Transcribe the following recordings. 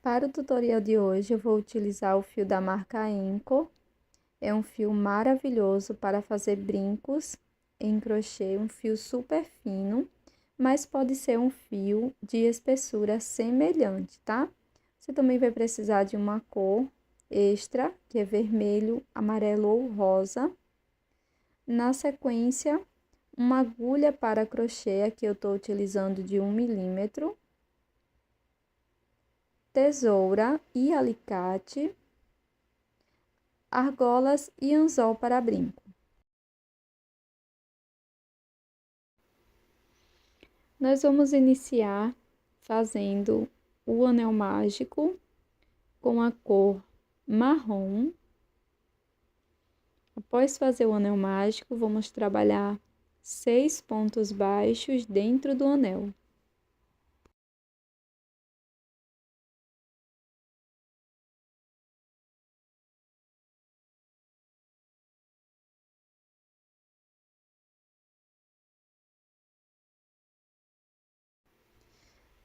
Para o tutorial de hoje, eu vou utilizar o fio da marca Enco. É um fio maravilhoso para fazer brincos em crochê, um fio super fino, mas pode ser um fio de espessura semelhante, tá? Você também vai precisar de uma cor extra, que é vermelho, amarelo ou rosa. Na sequência, uma agulha para crochê, aqui eu estou utilizando de 1 milímetro. Tesoura e alicate, argolas e anzol para brinco. Nós vamos iniciar fazendo o anel mágico com a cor marrom. Após fazer o anel mágico, vamos trabalhar 6 pontos baixos dentro do anel.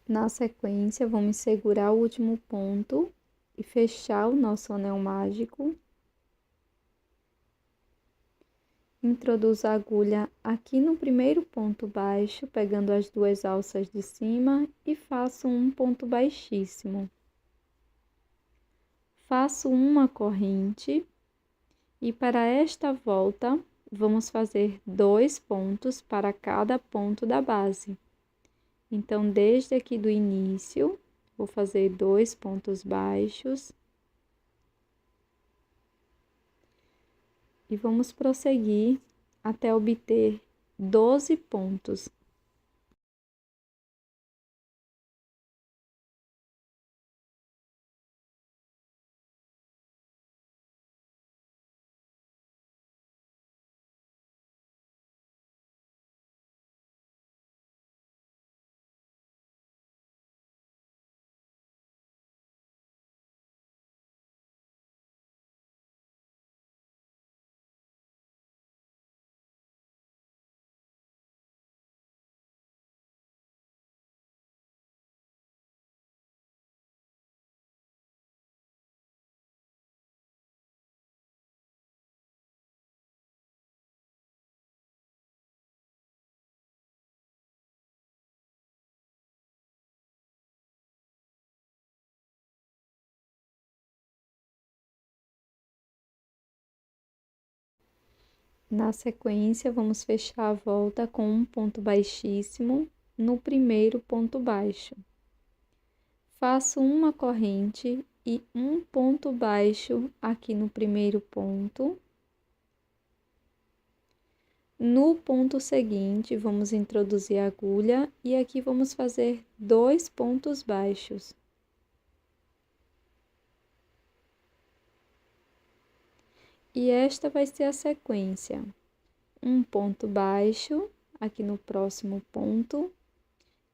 Na sequência, vamos segurar o último ponto e fechar o nosso anel mágico. Introduzo a agulha aqui no primeiro ponto baixo, pegando as duas alças de cima e faço um ponto baixíssimo. Faço uma corrente e para esta volta, vamos fazer 2 pontos para cada ponto da base. Então, desde aqui do início, vou fazer 2 pontos baixos. E vamos prosseguir até obter 12 pontos. Na sequência, vamos fechar a volta com um ponto baixíssimo no primeiro ponto baixo. Faço uma corrente e um ponto baixo aqui no primeiro ponto. No ponto seguinte, vamos introduzir a agulha e aqui vamos fazer 2 pontos baixos. E esta vai ser a sequência. Um ponto baixo aqui no próximo ponto.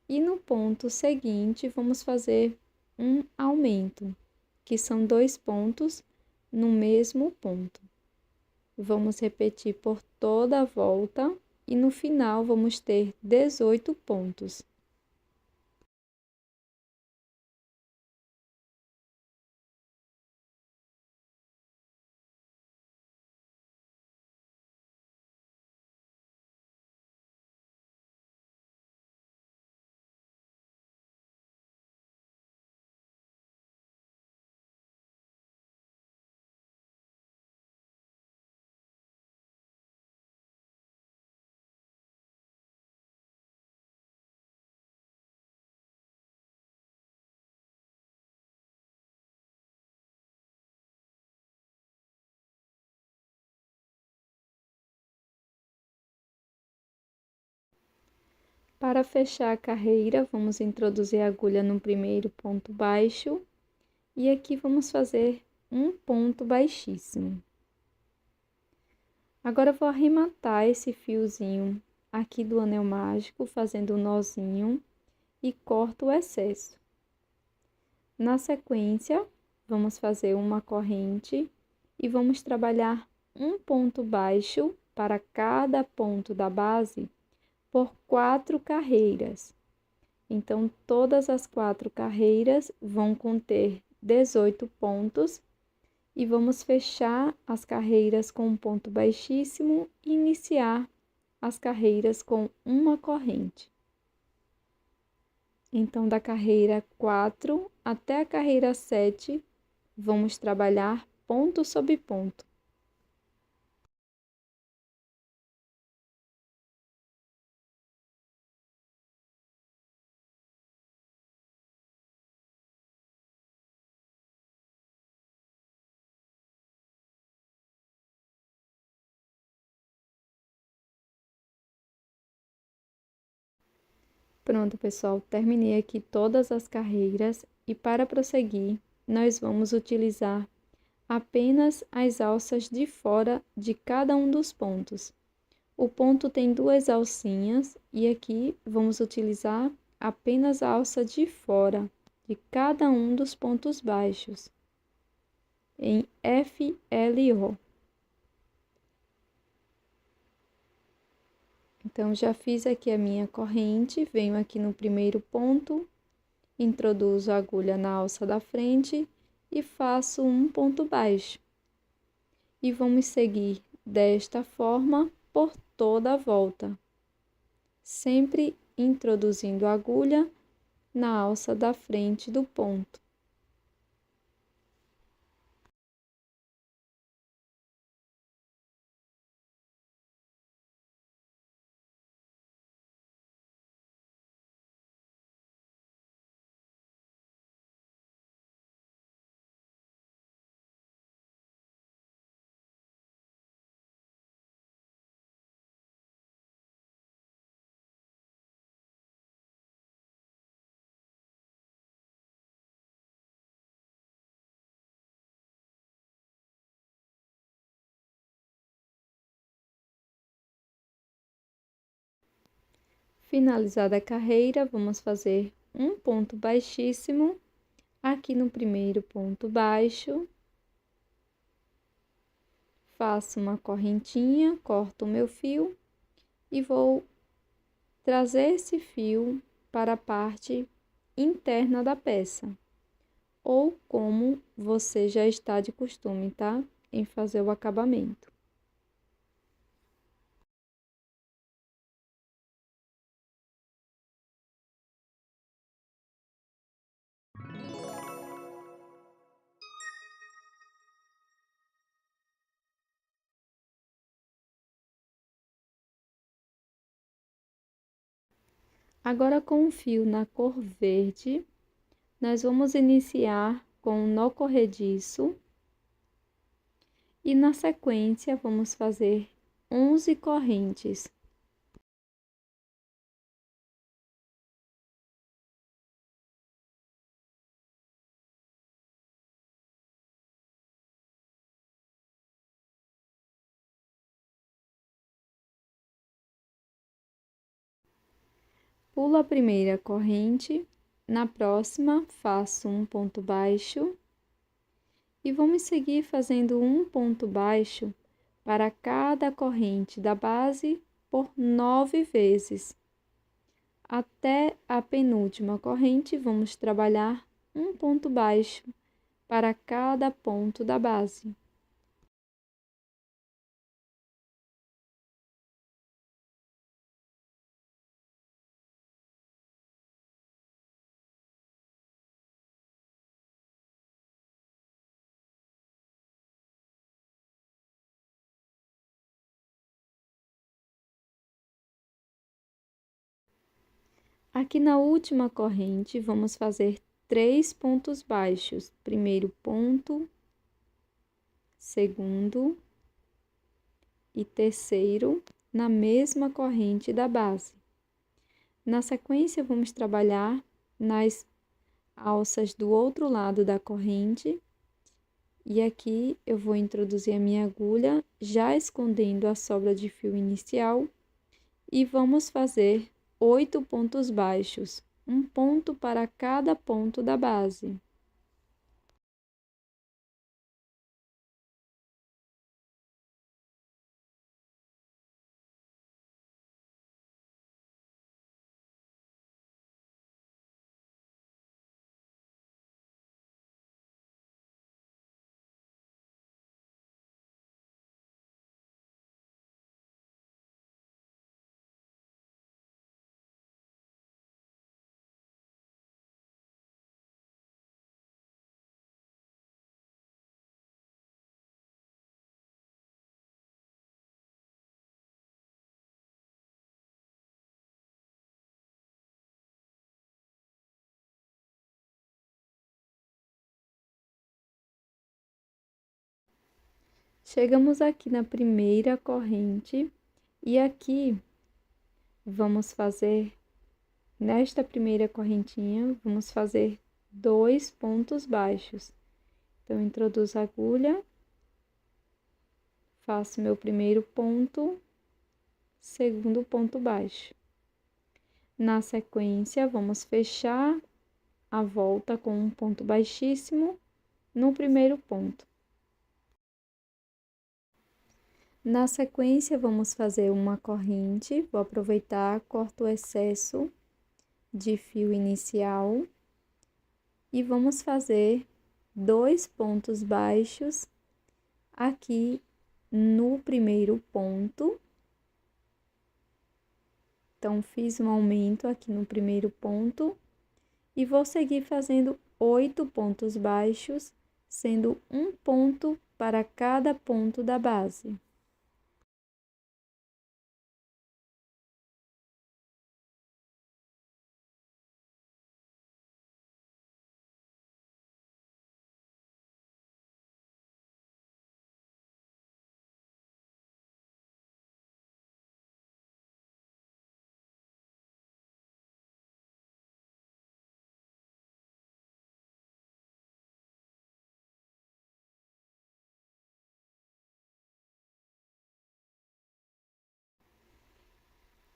E no ponto seguinte, vamos fazer um aumento, que são 2 pontos no mesmo ponto. Vamos repetir por toda a volta e no final vamos ter 18 pontos. Para fechar a carreira, vamos introduzir a agulha no primeiro ponto baixo e aqui vamos fazer um ponto baixíssimo. Agora, vou arrematar esse fiozinho aqui do anel mágico, fazendo um nozinho e corto o excesso. Na sequência, vamos fazer uma corrente e vamos trabalhar um ponto baixo para cada ponto da base por 4 carreiras. Então, todas as 4 carreiras vão conter 18 pontos e vamos fechar as carreiras com um ponto baixíssimo e iniciar as carreiras com uma corrente. Então, da carreira 4 até a carreira 7, vamos trabalhar ponto sobre ponto. Pronto, pessoal, terminei aqui todas as carreiras e para prosseguir, nós vamos utilizar apenas as alças de fora de cada um dos pontos. O ponto tem 2 alcinhas e aqui vamos utilizar apenas a alça de fora de cada um dos pontos baixos, em F, L e O. Então, já fiz aqui a minha corrente, venho aqui no primeiro ponto, introduzo a agulha na alça da frente e faço um ponto baixo. E vamos seguir desta forma por toda a volta, sempre introduzindo a agulha na alça da frente do ponto. Finalizada a carreira, vamos fazer um ponto baixíssimo aqui no primeiro ponto baixo. Faço uma correntinha, corto o meu fio e vou trazer esse fio para a parte interna da peça, ou como você já está de costume, tá? Em fazer o acabamento. Agora, com o fio na cor verde, nós vamos iniciar com um nó corrediço e na sequência vamos fazer 11 correntes. Pulo a primeira corrente, na próxima faço um ponto baixo e vamos seguir fazendo um ponto baixo para cada corrente da base por 9 vezes. Até a penúltima corrente, vamos trabalhar um ponto baixo para cada ponto da base. Aqui na última corrente, vamos fazer 3 pontos baixos. Primeiro ponto, segundo e terceiro na mesma corrente da base. Na sequência, vamos trabalhar nas alças do outro lado da corrente. E aqui eu vou introduzir a minha agulha, já escondendo a sobra de fio inicial. E vamos fazer 8 pontos baixos, um ponto para cada ponto da base. Chegamos aqui na primeira corrente e aqui vamos fazer, nesta primeira correntinha, vamos fazer 2 pontos baixos. Então, introduzo a agulha, faço meu primeiro ponto, segundo ponto baixo. Na sequência, vamos fechar a volta com um ponto baixíssimo no primeiro ponto. Na sequência, vamos fazer uma corrente, vou aproveitar, corto o excesso de fio inicial e vamos fazer 2 pontos baixos aqui no primeiro ponto. Então, fiz um aumento aqui no primeiro ponto e vou seguir fazendo 8 pontos baixos, sendo um ponto para cada ponto da base.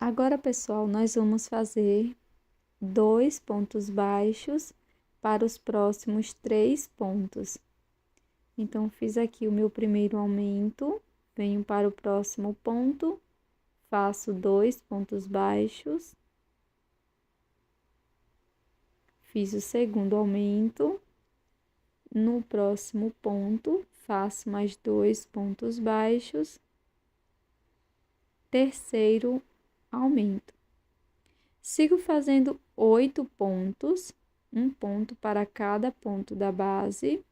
Agora, pessoal, nós vamos fazer 2 pontos baixos para os próximos 3 pontos. Então, fiz aqui o meu primeiro aumento, venho para o próximo ponto, faço 2 pontos baixos, fiz o segundo aumento, no próximo ponto, faço mais 2 pontos baixos, terceiro aumento. Sigo fazendo 8 pontos, um ponto para cada ponto da base.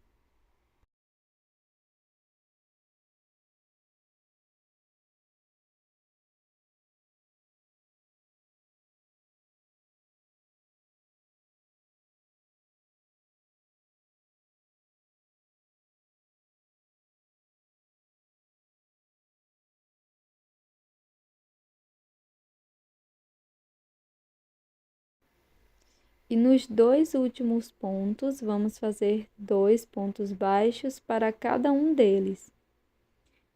E nos 2 últimos pontos, vamos fazer 2 pontos baixos para cada um deles.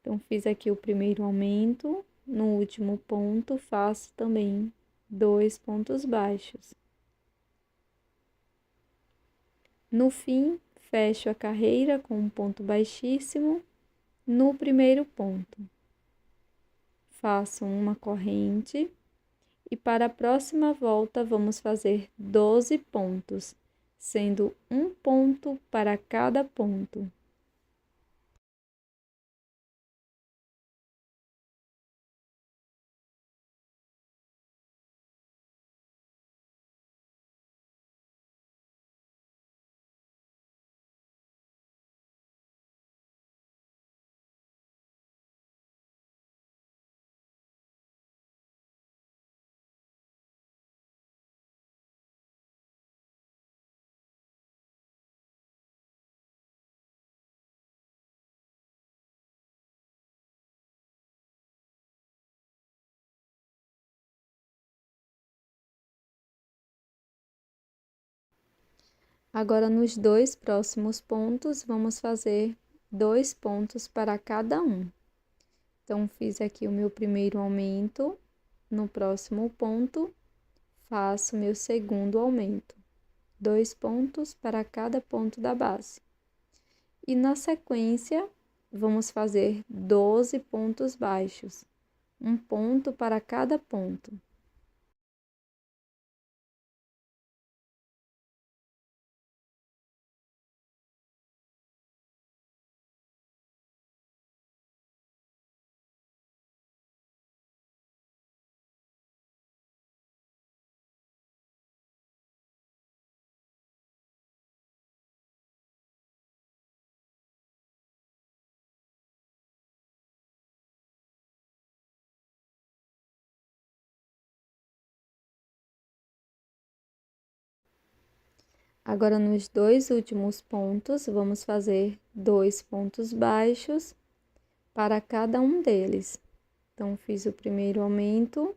Então, fiz aqui o primeiro aumento, no último ponto, faço também 2 pontos baixos. No fim, fecho a carreira com um ponto baixíssimo no primeiro ponto. Faço uma corrente. E para a próxima volta, vamos fazer 12 pontos, sendo um ponto para cada ponto. Agora, nos 2 próximos pontos, vamos fazer 2 pontos para cada um. Então, fiz aqui o meu primeiro aumento, no próximo ponto, faço meu segundo aumento. 2 pontos para cada ponto da base. E na sequência, vamos fazer 12 pontos baixos, um ponto para cada ponto. Agora, nos 2 últimos pontos, vamos fazer 2 pontos baixos, para cada um deles. Então, fiz o primeiro aumento,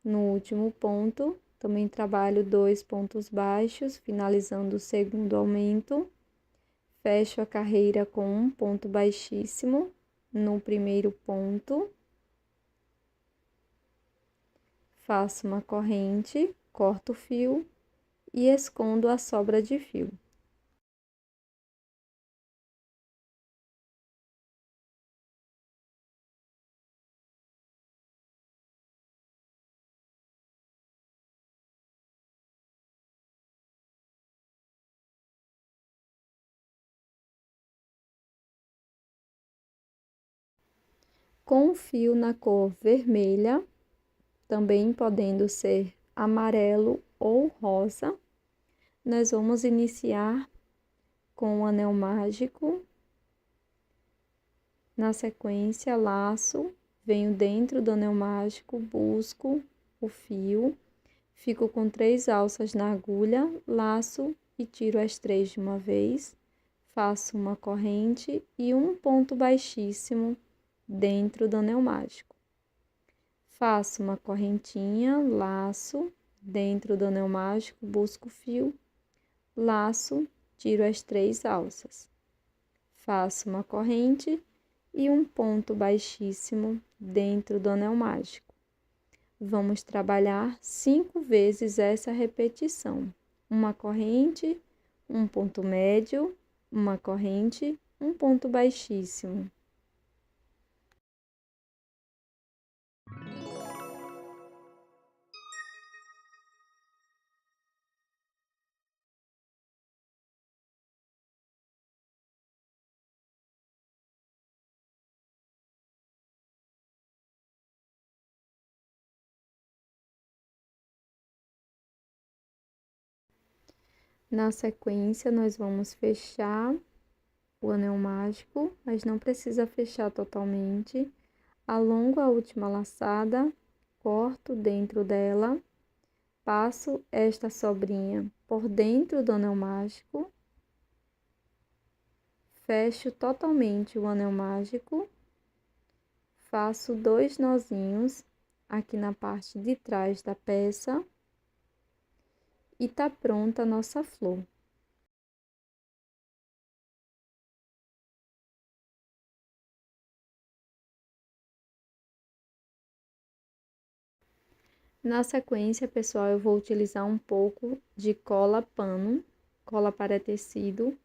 no último ponto, também trabalho 2 pontos baixos, finalizando o segundo aumento. Fecho a carreira com um ponto baixíssimo no primeiro ponto. Faço uma corrente, corto o fio e escondo a sobra de fio. Com o fio na cor vermelha, também podendo ser amarelo ou rosa, nós vamos iniciar com o anel mágico. Na sequência, laço, venho dentro do anel mágico, busco o fio, fico com 3 alças na agulha, laço e tiro as 3 de uma vez, faço uma corrente e um ponto baixíssimo dentro do anel mágico. Faço uma correntinha, laço, dentro do anel mágico, busco o fio, laço, tiro as 3 alças. Faço uma corrente e um ponto baixíssimo dentro do anel mágico. Vamos trabalhar 5 vezes essa repetição. Uma corrente, um ponto médio, uma corrente, um ponto baixíssimo. Na sequência, nós vamos fechar o anel mágico, mas não precisa fechar totalmente. Alongo a última laçada, corto dentro dela, passo esta sobrinha por dentro do anel mágico, fecho totalmente o anel mágico, faço 2 nozinhos aqui na parte de trás da peça e tá pronta a nossa flor. Na sequência, pessoal, eu vou utilizar um pouco de cola pano, cola para tecido.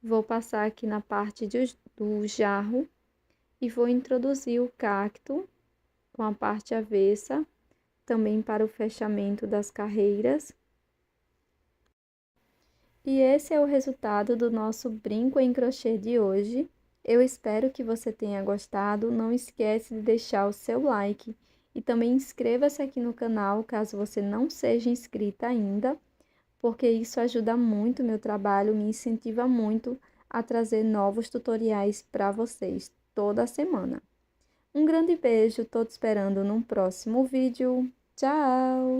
Vou passar aqui na parte do jarro e vou introduzir o cacto com a parte avessa, também para o fechamento das carreiras. E esse é o resultado do nosso brinco em crochê de hoje. Eu espero que você tenha gostado. Não esquece de deixar o seu like e também inscreva-se aqui no canal, caso você não seja inscrita ainda, porque isso ajuda muito o meu trabalho, me incentiva muito a trazer novos tutoriais para vocês toda semana. Um grande beijo, tô te esperando num próximo vídeo. Tchau!